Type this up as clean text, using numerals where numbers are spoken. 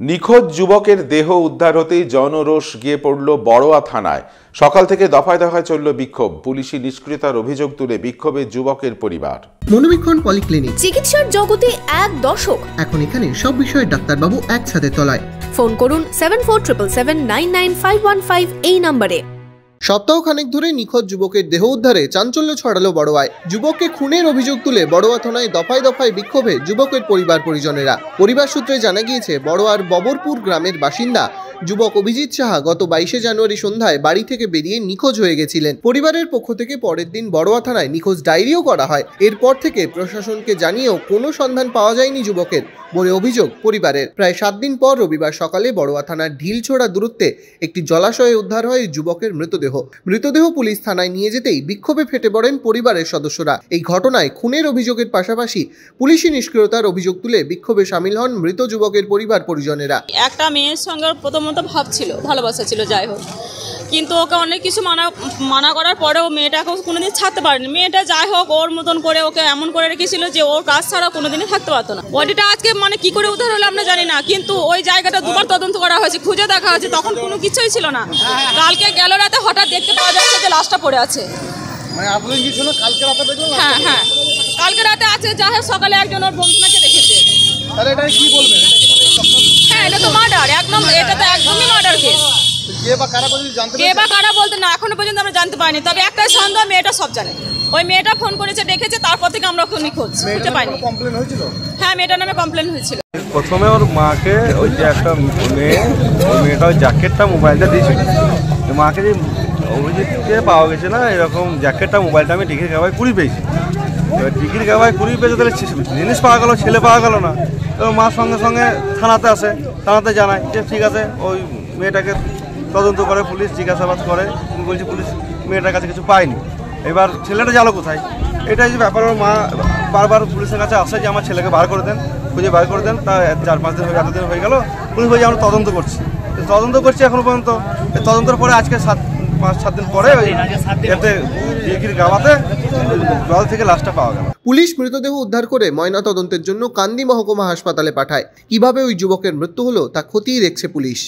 নিখোঁজ যুবকের দেহ উদ্ধার হতেই জনরোষ গিয়ে পড়ল বড়োয়া থানায়। সকাল থেকে দফায় দফায় চলল বিক্ষোভ। পুলিশি নিষ্ক্রিয়তার অভিযোগ তুলে বিক্ষোভে যুবকের পরিবার। মনোবীক্ষণ পলিক্লিনিক, চিকিৎসার জগতে এক দশক। এখন এখানে সব বিষয়ে ডাক্তারবাবু একসাথে তলায়। ফোন করুন 7477799515 এই নম্বরে। সপ্তাহখানেক ধরে নিখোঁজ যুবকের দেহ উদ্ধারে চাঞ্চল্য ছড়ালো বড়োয়ায়। যুবককে খুনের অভিযোগ তুলে বড়োয়া থানায় দফায় দফায় বিক্ষোভে যুবকের পরিবার পরিজনেরা। পরিবার সূত্রে জানা গিয়েছে, বড়োয়ার ববরপুর গ্রামের বাসিন্দা যুবক অভিজিৎ সাহা গত 22শে জানুয়ারি সন্ধ্যায় বাড়ি থেকে বেরিয়ে নিখোঁজ হয়ে গেছিলেন। পরিবারের পক্ষ থেকে পরের দিন বড়োয়া থানায় নিখোঁজ ডায়েরিও করা হয়। এরপর থেকে প্রশাসনকে জানিয়েও কোনো সন্ধান পাওয়া যায়নি যুবকের বলে অভিযোগ পরিবারের। প্রায় 7 দিন পর রবিবার সকালে বড়োয়া থানার ঢিলছোড়া দূরত্বে একটি জলাশয়ে উদ্ধার হয় যুবকের মৃতদেহ পুলিশ থানায় নিয়ে যেতেই বিক্ষোভে ফেটে পড়েন পরিবারের সদস্যরা। এই ঘটনায় খুনের অভিযোগের পাশাপাশি পুলিশি নিষ্ক্রিয়তার অভিযোগ তুলে বিক্ষোভে সামিল হন মৃত যুবকের পরিবার পরিজনেরা। একটা মেয়ের সঙ্গে প্রথমত ভাবছিল, ভালোবাসা ছিল, যাই হোক, কিন্তু ওকে অনেক কিছু মানা করার পরেও মেয়েটাকে কোনোদিন ছাড়তে পারেনি। মেয়েটা যাই হোক ওর মতন করে ওকে এমন করে রেখেছিল যে ওর কাজ ছাড়া কোনোদিনই থাকতে পারতো না। বডিটা আজকে কি করে উদ্ধার হলো আমরা জানি না, কিন্তু ওই জায়গাটা দুবার তদন্ত করা হয়েছে, খুঁজে দেখা হয়েছে, তখন কোনো কিছুই ছিল না। কালকে গেল রাতে হঠাৎ দেখতে পাওয়া যাচ্ছে যে লাশটা পড়ে আছে। হ্যাঁ, কালকে রাতে আছে, যাই হোক সকালে একজন ওর বন্ধুকে দেখেছে। হ্যাঁ, এটা তো মার্ডার, একদম, এটা তো একদমই মার্ডার কেস। কে বা কারা বলতে না, এখনো পর্যন্ত আমরা জানতে পারিনি। তবে একটাই সন্দেহ, মেয়েটা সব জানে। ওই মেয়েটা ফোন করেছে, দেখেছে, তারপর থেকে আমরা নিখোঁজ খুঁজে পাইনি। হ্যাঁ, মেয়েটার নামে কমপ্লেন হয়েছিল। প্রথমে ওর মাকে ওই যে একটা মেয়ে, ওই মেয়েটা ওই জ্যাকেটটা মোবাইলটা দিয়েছিল। মাকে যে অভিজিৎকে পাওয়া গেছে না, এরকম জ্যাকেটটা মোবাইলটা আমি ডিগ্রির গাবায় কুড়ি পেয়েছি। এবার ডিগ্রির গাবায় কুড়ি পেয়েছে, তাহলে জিনিস পাওয়া গেল, ছেলে পাওয়া গেল না। তো মার সঙ্গে সঙ্গে থানাতে আসে, থানাতে জানায় যে ঠিক আছে, ওই মেয়েটাকে তদন্ত করে পুলিশ, জিজ্ঞাসাবাদ করে। বলছি পুলিশ মেয়েটার কাছে কিছু পায়নি। এবার ছেলেটা গেল কোথায়, এটাই যে ব্যাপার। ওর মা বারবার পুলিশের কাছে আসে যে আমার ছেলেকে বার করে দেন, খুঁজে বার করে দেন। তা 4-5 দিন হয়ে, এতদিন হয়ে গেল। পুলিশ বলছে আমরা তদন্ত করছি এখনো পর্যন্ত। তদন্তের পরে আজকে 5-7 দিন পরে এতে ডিগ্রির গাওয়াতে জল থেকে লাশটা পাওয়া গেল। পুলিশ মৃতদেহ উদ্ধার করে ময়না তদন্তের জন্য কান্দি মহকুমা হাসপাতালে পাঠায়। কিভাবে ওই যুবকের মৃত্যু হলো তা খতিয়ে দেখছে পুলিশ।